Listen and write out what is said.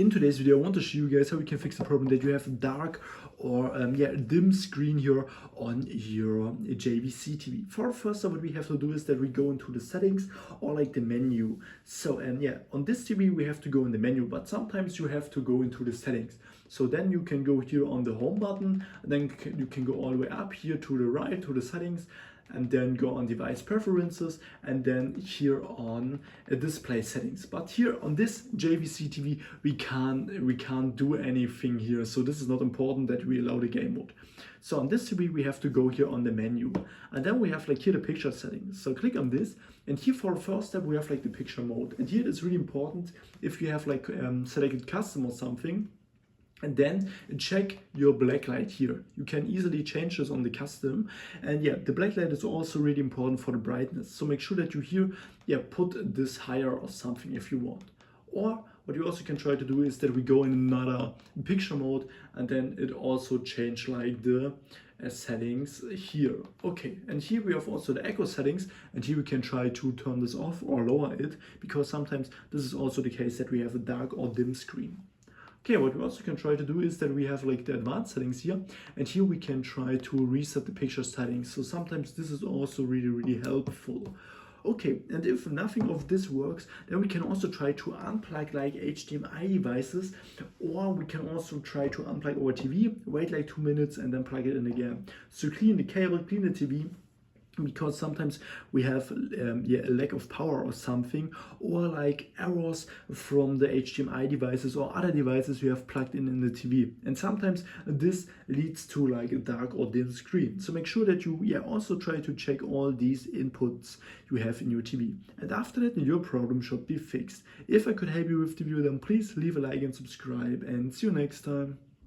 In today's video, I want to show you guys how we can fix the problem that you have a dark or dim screen here on your JVC TV. First of what we have to do is that we go into the settings or like the menu. So on this TV we have to go in the menu, but sometimes you have to go into the settings. So then you can go here on the home button, and then you can go all the way up here to the right to the settings, and then go on device preferences, and then here on display settings. But here on this JVC TV we can't do anything here, so this is not important that we allow the game mode. So on this TV we have to go here on the menu, and then we have like here the picture settings. So click on this, and here for the first step we have like the picture mode, and here it's really important if you have like selected custom or something. And then check your blacklight here. You can easily change this on the custom. And the blacklight is also really important for the brightness. So make sure that you here put this higher or something if you want. Or what you also can try to do is that we go in another picture mode, and then it also change like the settings here. Okay, and here we have also the echo settings, and here we can try to turn this off or lower it, because sometimes this is also the case that we have a dark or dim screen. Okay, what we also can try to do is that we have like the advanced settings here, and here we can try to reset the picture settings. So sometimes this is also really helpful. Okay, and if nothing of this works, then we can also try to unplug like HDMI devices, or we can also try to unplug our TV, wait like 2 minutes, and then plug it in again. So clean the cable, clean the TV, because sometimes we have a lack of power or something, or like errors from the HDMI devices or other devices you have plugged in the TV, and sometimes this leads to like a dark or dim screen. So make sure that you also try to check all these inputs you have in your TV, and after that your problem should be fixed. If I could help you with the video, then please leave a like and subscribe, and see you next time.